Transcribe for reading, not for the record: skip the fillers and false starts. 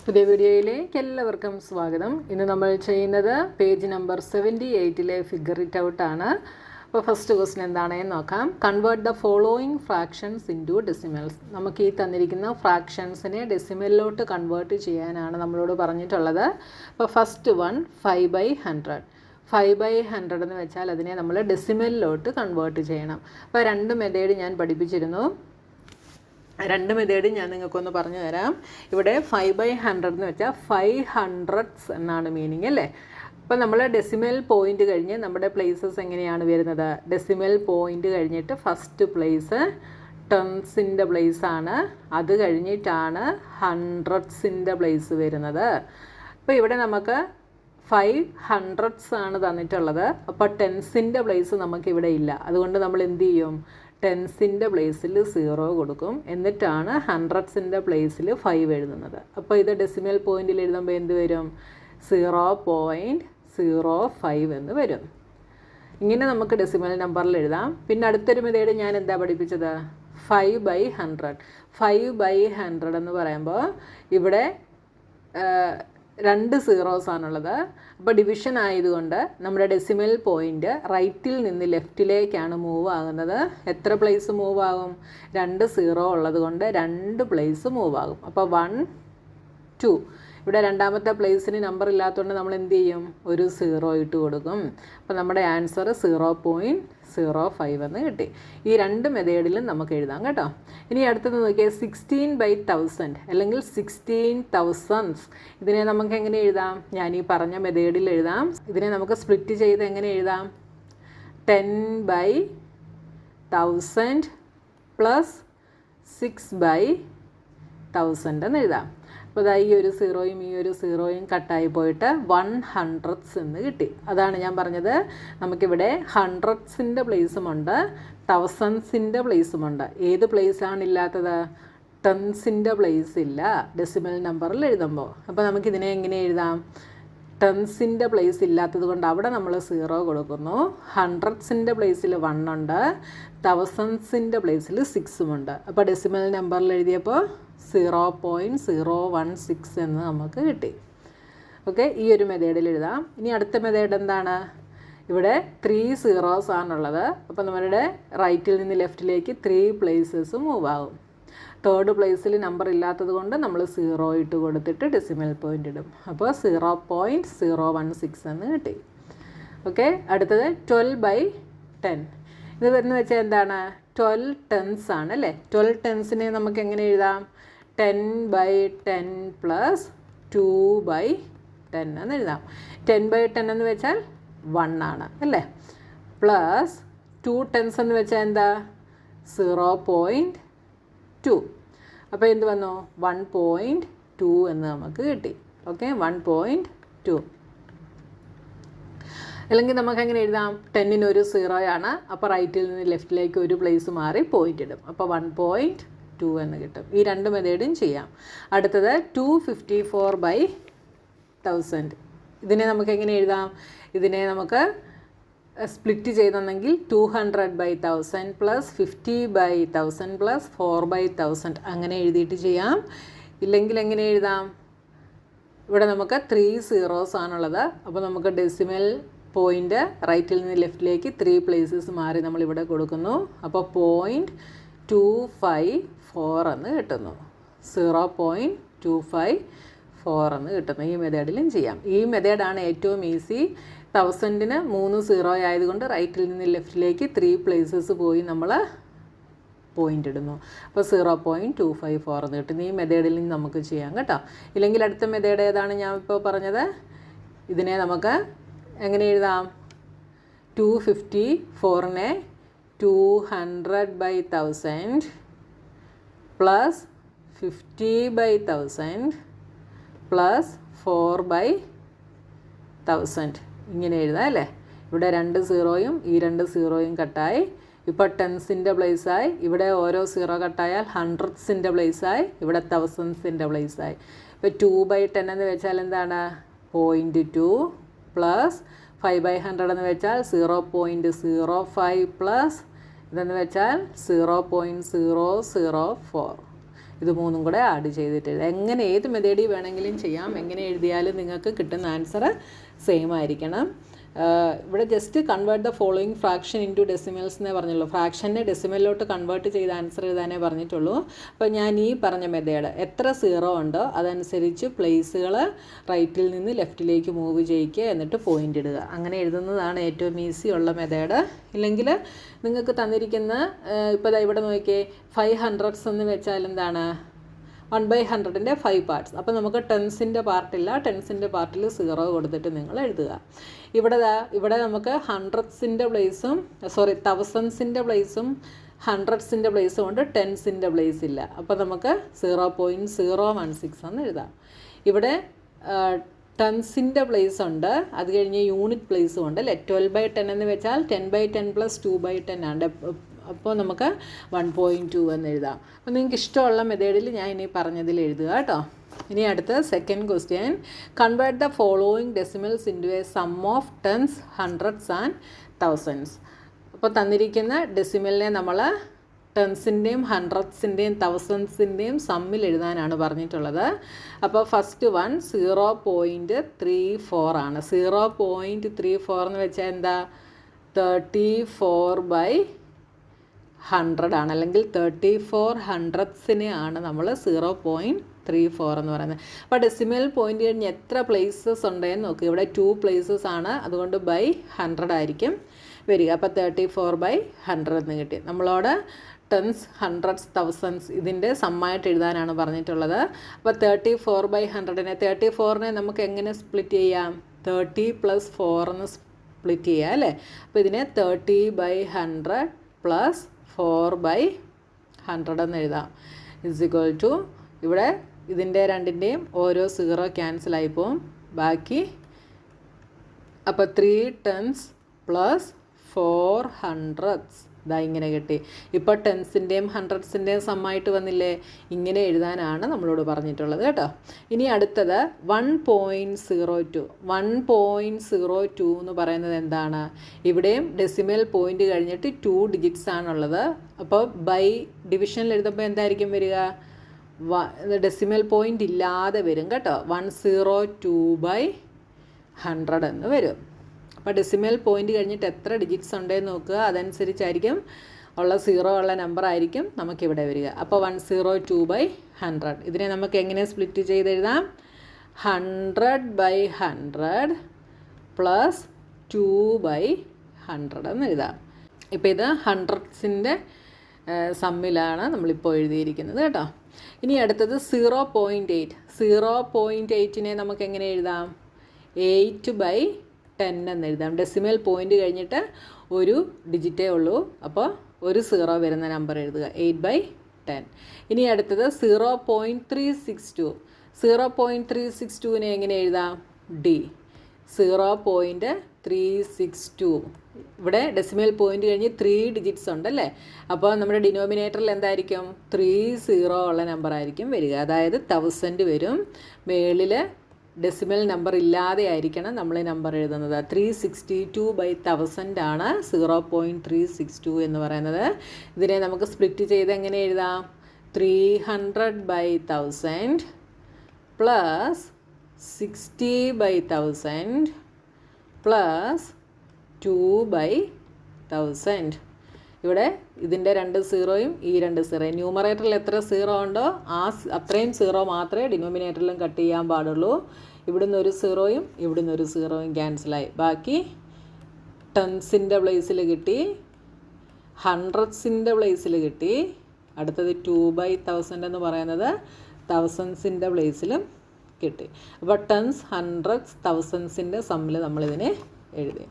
പുതിയ വീഡിയോയിലേക്ക് എല്ലാവർക്കും സ്വാഗതം. ഇന്ന് നമ്മൾ ചെയ്യുന്നത് പേജ് നമ്പർ 78-ലെ ഫിഗർ ഇറ്റ് ഔട്ട് ആണ്. അപ്പോൾ ഫസ്റ്റ് ക്വസ്റ്റ്യൻ എന്താണെന്ന് നോക്കാം. Convert the following fractions into decimals. നമുക്ക് ഈ തന്നിരിക്കുന്ന ഫ്രാക്ഷൻസിനെ ഡെസിമലിലോട്ട് കൺവേർട്ട് ചെയ്യാനാണ് നമ്മളോട് പറഞ്ഞിട്ടുള്ളത്. അപ്പോൾ ഫസ്റ്റ് വൺ 5/100. 5/100 എന്ന് വെച്ചാൽ അതിനെ നമ്മൾ ഡെസിമലിലോട്ട് കൺവേർട്ട് ചെയ്യണം. അപ്പോൾ രണ്ട് മെത്തേഡ് ഞാൻ പഠിപ്പിച്ചിരുന്നു. രണ്ട് മെത്തേഡ് ഞാൻ നിങ്ങൾക്കൊന്ന് പറഞ്ഞു തരാം. ഇവിടെ 5/100 എന്ന് വെച്ചാൽ 500s എന്നാണ് മീനിങ് അല്ലേ. അപ്പോൾ നമ്മൾ ഡെസിമൽ പോയിൻ്റ് കഴിഞ്ഞ് നമ്മുടെ പ്ലേസസ് എങ്ങനെയാണ് വരുന്നത്? ഡെസിമൽ പോയിൻ്റ് കഴിഞ്ഞിട്ട് ഫസ്റ്റ് പ്ലേസ് ടെൻസിൻ്റെ പ്ലേസാണ്, അത് കഴിഞ്ഞിട്ടാണ് ഹൺഡ്രഡ്സിൻ്റെ പ്ലേസ് വരുന്നത്. അപ്പോൾ ഇവിടെ നമുക്ക് 500s ആണ് തന്നിട്ടുള്ളത്. അപ്പോൾ ടെൻസിൻ്റെ പ്ലേസ് നമുക്കിവിടെ ഇല്ല. അതുകൊണ്ട് നമ്മൾ എന്ത് ചെയ്യും? ടെൻസിൻ്റെ പ്ലേസിൽ 0 കൊടുക്കും, എന്നിട്ടാണ് ഹൺഡ്രഡ്സിൻ്റെ പ്ലേസിൽ 5 എഴുതുന്നത്. അപ്പോൾ ഇത് ഡെസിമൽ പോയിൻറ്റിൽ എഴുതുമ്പോൾ എന്ത് വരും? 0.05 എന്ന് വരും. ഇങ്ങനെ നമുക്ക് ഡെസിമൽ നമ്പറിൽ എഴുതാം. പിന്നെ അടുത്തൊരു മെത്തേഡ് ഞാൻ എന്താ പഠിപ്പിച്ചത്? 5/100. 5/100 എന്ന് പറയുമ്പോൾ ഇവിടെ 2 zeros ആണുള്ളത്. അപ്പോൾ ഡിവിഷൻ ആയതുകൊണ്ട് നമ്മുടെ ഡെസിമൽ പോയിൻ്റ് റൈറ്റിൽ നിന്ന് ലെഫ്റ്റിലേക്കാണ് മൂവ് ആകുന്നത്. എത്ര പ്ലേസ് മൂവ് ആകും? 2 0 ഉള്ളത് കൊണ്ട് 2 പ്ലേസ് മൂവ് ആകും. അപ്പോൾ 1 2. ഇവിടെ രണ്ടാമത്തെ പ്ലേസിന് നമ്പർ ഇല്ലാത്തതുകൊണ്ട് നമ്മൾ എന്ത് ചെയ്യും? ഒരു 0 ഇട്ട് കൊടുക്കും. അപ്പോൾ നമ്മുടെ ആൻസർ 0.05 എന്ന് കിട്ടി. ഈ രണ്ട് മെത്തേഡിലും നമുക്ക് എഴുതാം കേട്ടോ. ഇനി അടുത്തത് നോക്കിയാൽ 16/1000 അല്ലെങ്കിൽ 16,000s. ഇതിനെ നമുക്ക് എങ്ങനെ എഴുതാം? ഞാൻ ഈ പറഞ്ഞ മെത്തേഡിൽ എഴുതാം. ഇതിനെ നമുക്ക് സ്പ്ലിറ്റ് ചെയ്ത് എങ്ങനെ എഴുതാം? 10/1000 പ്ലസ് 6/1000 എന്ന് എഴുതാം. അപ്പോൾ ഈ ഒരു 0യും ഈ ഒരു 0യും കട്ടായി പോയിട്ട് 100s എന്ന് കിട്ടി. അതാണ് ഞാൻ പറഞ്ഞത്, നമുക്കിവിടെ ഹൺഡ്രഡ്സിൻ്റെ പ്ലേസുമുണ്ട്, തൗസൻഡ്സിൻ്റെ പ്ലേസുമുണ്ട്. ഏത് പ്ലേസാണ് ഇല്ലാത്തത്? ടെൻസിൻ്റെ പ്ലേസ് ഇല്ല ഡെസിമൽ നമ്പറിൽ എഴുതുമ്പോൾ. അപ്പോൾ നമുക്കിതിനെ എങ്ങനെ എഴുതാം? ടെൻസിൻ്റെ പ്ലേസ് ഇല്ലാത്തത് കൊണ്ട് അവിടെ നമ്മൾ 0 കൊടുക്കുന്നു. ഹൺഡ്രഡ്സിൻ്റെ പ്ലേസിൽ 1 ഉണ്ട്, തൗസൻഡ്സിൻ്റെ പ്ലേസിൽ 6ഉം ഉണ്ട്. അപ്പോൾ ഡെസിമൽ നമ്പറിൽ എഴുതിയപ്പോൾ 0.016 എന്ന് നമുക്ക് കിട്ടി. ഓക്കെ, ഈ ഒരു മെത്തേഡിൽ എഴുതാം. ഇനി അടുത്ത മെത്തേഡ് എന്താണ്? ഇവിടെ 3 zeros ആണുള്ളത്. അപ്പോൾ നമ്മുടെ റൈറ്റിൽ നിന്ന് ലെഫ്റ്റിലേക്ക് 3 പ്ലേസസ് മൂവ് ആകും. തേർഡ് പ്ലേസിൽ നമ്പർ ഇല്ലാത്തത് കൊണ്ട് നമ്മൾ 0 ഇട്ട് കൊടുത്തിട്ട് ഡെസിമൽ പോയിൻ്റ് ഇടും. അപ്പോൾ 0.016 എന്ന് കിട്ടി. ഓക്കെ, അടുത്തത് 12/10. ഇത് വരുന്നത് വെച്ചാൽ എന്താണ്? 12 tens ആണ് അല്ലേ. 12 tensനെ നമുക്ക് എങ്ങനെ എഴുതാം? 10/10 പ്ലസ് 2/10 എന്ന് എഴുതാം. 10/10 എന്ന് വെച്ചാൽ 1 ആണ് അല്ലേ. പ്ലസ് 2 tens എന്ന് വെച്ചാൽ എന്താ? 0.2. അപ്പോൾ എന്ത് വന്നു? 1.2 എന്ന് നമുക്ക് കിട്ടി. ഓക്കെ, 1.2. അല്ലെങ്കിൽ നമുക്ക് എങ്ങനെ എഴുതാം? 10ന് ഒരു 0 ആണ്. അപ്പോൾ റൈറ്റിൽ നിന്ന് ലെഫ്റ്റിലേക്ക് ഒരു പ്ലേസ് മാറി പോയിൻ്റ് ഇടും. അപ്പോൾ 1.2 എന്ന് കിട്ടും. ഈ രണ്ട് മെത്തേഡും ചെയ്യാം. അടുത്തത് 254/1000. ഇതിനെ നമുക്ക് എങ്ങനെ എഴുതാം? ഇതിനെ നമുക്ക് സ്പ്ലിറ്റ് ചെയ്തെന്നെങ്കിൽ 200/1000 പ്ലസ് 50/1000 പ്ലസ് 4/1000 അങ്ങനെ എഴുതിയിട്ട് ചെയ്യാം. ഇല്ലെങ്കിൽ എങ്ങനെ എഴുതാം? ഇവിടെ നമുക്ക് 3 zeros ആണുള്ളത്. അപ്പോൾ നമുക്ക് ഡെസിമൽ പോയിൻ്റ് റൈറ്റിൽ നിന്ന് ലെഫ്റ്റിലേക്ക് 3 പ്ലേസസ് മാറി നമ്മളിവിടെ കൊടുക്കുന്നു. അപ്പോൾ 0.254 എന്ന് കിട്ടുന്നു. 0.254 എന്ന് കിട്ടുന്നു. ഈ മെത്തേഡിലും ചെയ്യാം. ഈ മെത്തേഡാണ് ഏറ്റവും ഈസി. 1000ന് 3 0 ആയതുകൊണ്ട് റൈറ്റിൽ നിന്ന് ലെഫ്റ്റിലേക്ക് 3 പ്ലേസസ് പോയി നമ്മൾ പോയിൻ്റ് ഇടുന്നു. അപ്പോൾ 0.254 എന്ന് കിട്ടുന്നു. ഈ മെത്തേഡിൽ നമുക്ക് ചെയ്യാം കേട്ടോ. ഇല്ലെങ്കിൽ അടുത്ത മെത്തേഡ് ഏതാണ് ഞാൻ ഇപ്പോൾ പറഞ്ഞത്? ഇതിനെ നമുക്ക് എങ്ങനെ എഴുതാം? 254നെ 200/1000 പ്ലസ് 50/1000 പ്ലസ് 4/1000 ഇങ്ങനെ എഴുതാം അല്ലേ. ഇവിടെ 2 0യും ഈ 2 0യും കട്ടായി. ഇപ്പോൾ ടെൻസിൻ്റെ പ്ലേസായി. ഇവിടെ ഓരോ 0 കട്ടായാൽ ഹൺഡ്രഡ്സിൻ്റെ പ്ലേസായി. ഇവിടെ തൗസൻഡ്സിൻ്റെ പ്ലേസായി. ഇപ്പോൾ 2/10 എന്ന് വെച്ചാൽ എന്താണ്? 0.2 പ്ലസ് 5/100 എന്ന് വെച്ചാൽ 0.05 പ്ലസ് ഇതെന്ന് വെച്ചാൽ 0.004. ഇത് മൂന്നും കൂടെ ആഡ് ചെയ്തിട്ട് എഴുതുക. എങ്ങനെ ഏത് മെത്തേഡിൽ വേണമെങ്കിലും ചെയ്യാം. എങ്ങനെ എഴുതിയാലും നിങ്ങൾക്ക് കിട്ടുന്ന ആൻസർ സെയിം ആയിരിക്കണം. ഇവിടെ just convert the following fraction into decimals എന്നേ പറഞ്ഞുള്ളൂ. ഫ്രാക്ഷനെ ഡെസിമലിലോട്ട് കൺവേർട്ട് ചെയ്ത് ആൻസർ എഴുതാനേ പറഞ്ഞിട്ടുള്ളൂ. അപ്പോൾ ഞാൻ ഈ പറഞ്ഞ മെത്തേഡ് എത്ര സീറോ ഉണ്ടോ അതനുസരിച്ച് പ്ലേസുകൾ റൈറ്റിൽ നിന്ന് ലെഫ്റ്റിലേക്ക് മൂവ് ചെയ്യിക്കുക, എന്നിട്ട് പോയിൻ്റ് ഇടുക. അങ്ങനെ എഴുതുന്നതാണ് ഏറ്റവും ഈസി ഉള്ള മെത്തേഡ്. ഇല്ലെങ്കിൽ നിങ്ങൾക്ക് തന്നിരിക്കുന്ന ഇപ്പോൾ ഇവിടെ നോക്കിയേ 500s എന്ന് വെച്ചാൽ എന്താണ് 1/100ൻ്റെ 5 പാർട്സ്. അപ്പോൾ നമുക്ക് ടെൻസിൻ്റെ പാർട്ടില്ല, ടെൻസിൻ്റെ പാർട്ടിൽ 0 കൊടുത്തിട്ട് നിങ്ങൾ എഴുതുക. ഇവിടെ നമുക്ക് ഹൺഡ്രഡ്സിൻ്റെ പ്ലേസും തൗസൻഡ്സിൻ്റെ പ്ലേസും ഹൺഡ്രഡ്സിൻ്റെ പ്ലേസും കൊണ്ട് ടെൻസിൻ്റെ പ്ലേസ് ഇല്ല. അപ്പോൾ നമുക്ക് 0.016 എന്ന് എഴുതാം. ഇവിടെ ടെൻസിൻ്റെ പ്ലേസ് ഉണ്ട്, അത് കഴിഞ്ഞ് യൂണിറ്റ് പ്ലേസും ഉണ്ട് അല്ലേ. 12/10 എന്ന് വെച്ചാൽ 10/10 + 2/10 ആണ്. അപ്പോൾ നമുക്ക് 1.2 എന്ന് എഴുതാം. അപ്പോൾ നിങ്ങൾക്ക് ഇഷ്ടമുള്ള മെത്തേഡിൽ ഞാൻ ഇനി പറഞ്ഞതിൽ എഴുതുക കേട്ടോ. ഇനി അടുത്ത second question, convert the following decimals into a sum of tens, hundreds and thousands. അപ്പോൾ തന്നിരിക്കുന്ന ഡെസിമലിനെ നമ്മൾ ടെൻസിൻ്റെയും ഹൺഡ്രഡ്സിൻ്റെയും തൗസൻഡ്സിൻ്റെയും സമ്മിൽ എഴുതാനാണ് പറഞ്ഞിട്ടുള്ളത്. അപ്പോൾ ഫസ്റ്റ് വൺ 0.34 ആണ്. 0.34 എന്ന് വെച്ചാൽ എന്താ 34/100 ആണ്, അല്ലെങ്കിൽ 34 ഹൺഡ്രഡ്സിനെ ആണ് നമ്മൾ 0.34 എന്ന് പറയുന്നത്. അപ്പോൾ ഡെസിമൽ പോയിൻ്റ് കഴിഞ്ഞ് എത്ര പ്ലേസസ് ഉണ്ടെന്ന് നോക്കുക. ഇവിടെ 2 പ്ലേസസ് ആണ്, അതുകൊണ്ട് ബൈ 100 ആയിരിക്കും വരിക. അപ്പോൾ 34/100 എന്ന് കിട്ടി. നമ്മളോട് ടെൻസ്, ഹൺഡ്രഡ്സ്, തൗസൻഡ്സ് ഇതിൻ്റെ സമ്മായിട്ട് എഴുതാനാണ് പറഞ്ഞിട്ടുള്ളത്. അപ്പോൾ 34/100നെ 34നെ നമുക്ക് എങ്ങനെ സ്പ്ലിറ്റ് ചെയ്യാം? 30 + 4 എന്ന് സ്പ്ലിറ്റ് ചെയ്യുക അല്ലേ. അപ്പോൾ ഇതിനെ 30/100 + 4/100 എന്ന് എഴുതാം. = ഇവിടെ ഇതിൻ്റെ രണ്ടിൻ്റെയും ഓരോ 0 ക്യാൻസൽ ആയിപ്പോവും. ബാക്കി അപ്പോൾ 3 ടെൻസ് + 4 ഹൺഡ്രഡ്സ് ഇതാ ഇങ്ങനെ കിട്ടി. ഇപ്പോൾ ടെൻസിൻ്റെയും ഹൺഡ്രഡ്സിൻ്റെയും സമ്മായിട്ട് വന്നില്ലേ. ഇങ്ങനെ എഴുതാനാണ് നമ്മളോട് പറഞ്ഞിട്ടുള്ളത് കേട്ടോ. ഇനി അടുത്തത് 1.02. 1.02 എന്ന് പറയുന്നത് എന്താണ്? ഇവിടെയും ഡെസിമൽ പോയിൻ്റ് കഴിഞ്ഞിട്ട് 2 ഡിജിറ്റ്സ് ആണുള്ളത്. അപ്പോൾ ബൈ ഡിവിഷനിൽ എഴുതുമ്പോൾ എന്തായിരിക്കും വരിക? ഡെസിമൽ പോയിൻ്റ് ഇല്ലാതെ വരും കേട്ടോ. 102/100 എന്ന് വരും. അപ്പോൾ ഡെസിമൽ പോയിൻ്റ് കഴിഞ്ഞിട്ട് എത്ര ഡിജിറ്റ്സ് ഉണ്ടെന്ന് നോക്കുക, അതനുസരിച്ചായിരിക്കും ഉള്ള 0 ഉള്ള നമ്പർ ആയിരിക്കും നമുക്കിവിടെ വരിക. അപ്പോൾ 102/100. ഇതിനെ നമുക്ക് എങ്ങനെ സ്പ്ലിറ്റ് ചെയ്ത് എഴുതാം? 100/100 + 2/100 എന്ന് എഴുതാം. ഇപ്പോൾ ഇത് ഹൺഡ്രഡ്സിൻ്റെ സമ്മിലാണ് നമ്മളിപ്പോൾ എഴുതിയിരിക്കുന്നത് കേട്ടോ. ഇനി അടുത്തത് 0.8. 0.8നെ നമുക്ക് എങ്ങനെ എഴുതാം? 8/10 എന്ന് എഴുതാം. ഡെസിമൽ പോയിൻ്റ് കഴിഞ്ഞിട്ട് ഒരു ഡിജിറ്റേ ഉള്ളൂ, അപ്പോൾ ഒരു 0 വരുന്ന നമ്പർ എഴുതുക. 8/10. ഇനി അടുത്തത് 0.362. 0.362നെ എങ്ങനെ എഴുതാം? D. 0.362. ഇവിടെ ഡെസിമൽ പോയിൻ്റ് കഴിഞ്ഞ് 3 ഡിജിറ്റ്സ് ഉണ്ടല്ലേ. അപ്പോൾ നമ്മുടെ ഡിനോമിനേറ്ററിൽ എന്തായിരിക്കും? 30 ഉള്ള നമ്പർ ആയിരിക്കും വരിക. അതായത് 1000 വരും. മേളിൽ ഡെസിമൽ നമ്പർ ഇല്ലാതെ ആയിരിക്കണം നമ്മൾ നമ്പർ എഴുതുന്നത്. 362/1000 ആണ് 0.362 എന്ന് പറയുന്നത്. ഇതിനെ നമുക്ക് സ്പ്ലിറ്റ് ചെയ്ത് എങ്ങനെ എഴുതാം? 300/1000 + 60/1000 + 2/1000. ഇവിടെ ഇതിൻ്റെ 2 0യും ഈ 2 0. ന്യൂമറേറ്ററിൽ എത്ര 0 ഉണ്ടോ അത്രയും 0 മാത്രമേ ഡിനോമിനേറ്ററിലും കട്ട് ചെയ്യാൻ പാടുള്ളൂ. ഇവിടുന്ന് ഒരു 0യും ഇവിടുന്ന് ഒരു 0യും ക്യാൻസലായി. ബാക്കി ടെൻസിൻ്റെ പ്ലേസിൽ കിട്ടി, ഹൺഡ്രഡ്സിൻ്റെ പ്ലേസിൽ കിട്ടി. അടുത്തത് 2/1000 എന്ന് പറയുന്നത് തൗസൻഡ്സിൻ്റെ പ്ലേസിലും കിട്ടി. അപ്പോൾ ടെൻസ്, ഹൺഡ്രഡ്സ്, തൗസൻഡ്സിൻ്റെ സമ്മിൽ നമ്മളിതിനെ എഴുതി.